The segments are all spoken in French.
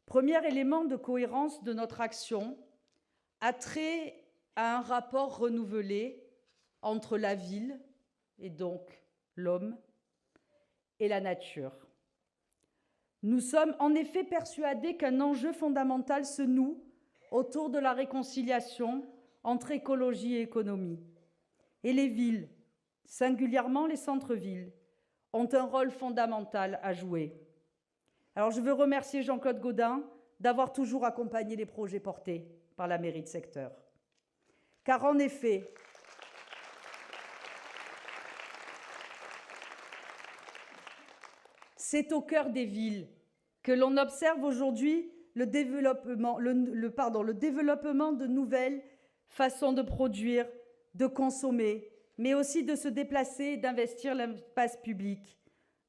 Premier élément de cohérence de notre action a trait à un rapport renouvelé entre la ville, et donc l'homme, et la nature. Nous sommes en effet persuadés qu'un enjeu fondamental se noue autour de la réconciliation entre écologie et économie. Et les villes, singulièrement les centres-villes, ont un rôle fondamental à jouer. Alors je veux remercier Jean-Claude Gaudin d'avoir toujours accompagné les projets portés par la mairie de secteur. Car en effet, c'est au cœur des villes que l'on observe aujourd'hui le développement de nouvelles façons de produire, de consommer, mais aussi de se déplacer et d'investir l'espace public.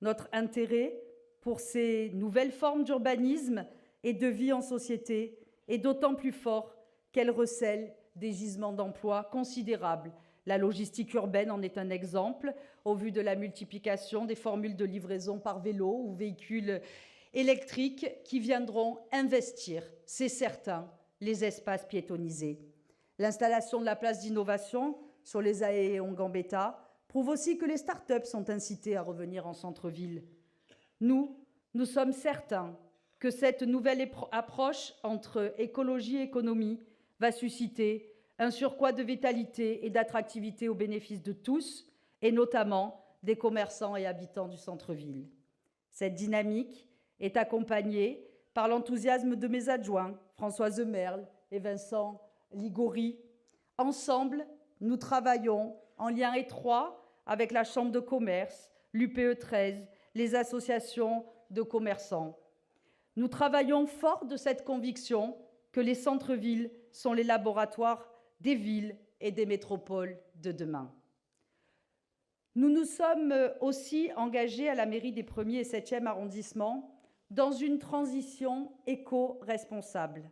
Notre intérêt pour ces nouvelles formes d'urbanisme et de vie en société est d'autant plus fort qu'elles recèlent des gisements d'emplois considérables. La logistique urbaine en est un exemple, au vu de la multiplication des formules de livraison par vélo ou véhicules électriques qui viendront investir, c'est certain, les espaces piétonnisés. L'installation de la place d'innovation sur les AE Gambetta prouve aussi que les start-up sont incitées à revenir en centre-ville. Nous sommes certains que cette nouvelle approche entre écologie et économie va susciter un surcroît de vitalité et d'attractivité au bénéfice de tous, et notamment des commerçants et habitants du centre-ville. Cette dynamique est accompagnée par l'enthousiasme de mes adjoints, Françoise Merle et Vincent Ligori. Ensemble, nous travaillons en lien étroit avec la Chambre de commerce, l'UPE 13, les associations de commerçants. Nous travaillons fort de cette conviction que les centres-villes sont les laboratoires des villes et des métropoles de demain. Nous nous sommes aussi engagés à la mairie des 1er et 7e arrondissements dans une transition éco-responsable.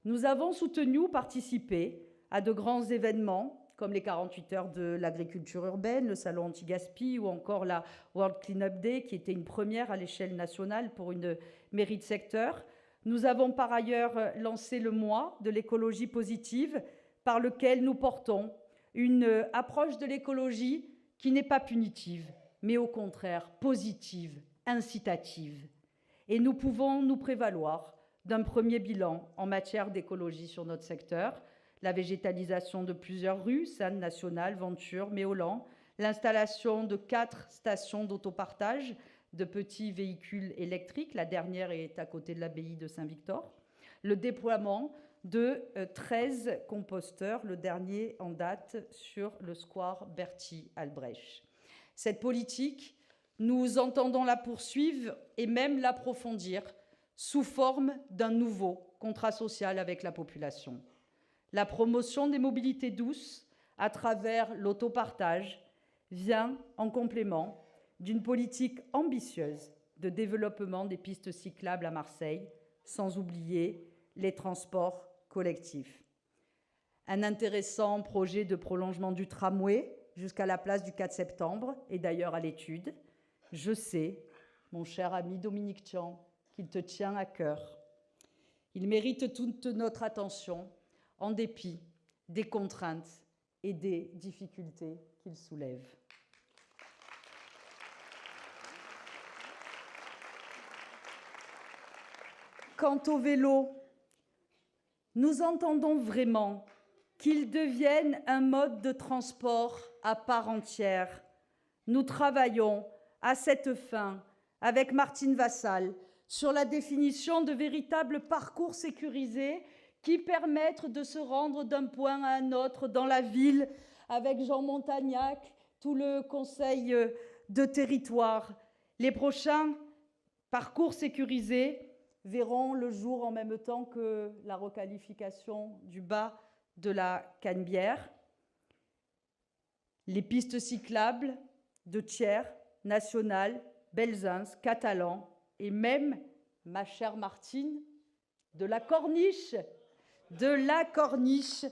Nous avons soutenu ou participé à de grands événements comme les 48 heures de l'agriculture urbaine, le salon anti-gaspi ou encore la World Cleanup Day, qui était une première à l'échelle nationale pour une mairie de secteur. Nous avons par ailleurs lancé le mois de l'écologie positive, par lequel nous portons une approche de l'écologie qui n'est pas punitive, mais au contraire positive, incitative. Et nous pouvons nous prévaloir d'un premier bilan en matière d'écologie sur notre secteur, la végétalisation de plusieurs rues, Seine, Nationale, Venture, Méolan, l'installation de 4 stations d'autopartage de petits véhicules électriques, la dernière est à côté de l'abbaye de Saint-Victor, le déploiement de 13 composteurs, le dernier en date sur le square Berthier-Albrecht. Cette politique, nous entendons la poursuivre et même l'approfondir sous forme d'un nouveau contrat social avec la population. La promotion des mobilités douces à travers l'autopartage vient en complément d'une politique ambitieuse de développement des pistes cyclables à Marseille, sans oublier les transports collectifs. Un intéressant projet de prolongement du tramway jusqu'à la place du 4 septembre est d'ailleurs à l'étude. Je sais, mon cher ami Dominique Tian, qu'il te tient à cœur. Il mérite toute notre attention, en dépit des contraintes et des difficultés qu'il soulève. Quant au vélo, nous entendons vraiment qu'il devienne un mode de transport à part entière. Nous travaillons à cette fin avec Martine Vassal sur la définition de véritables parcours sécurisés qui permettent de se rendre d'un point à un autre dans la ville, avec Jean Montagnac, tout le conseil de territoire. Les prochains parcours sécurisés verront le jour en même temps que la requalification du bas de la Canebière. Les pistes cyclables de Thiers, Nationale, Belzunce, Catalan et même, ma chère Martine, de la Corniche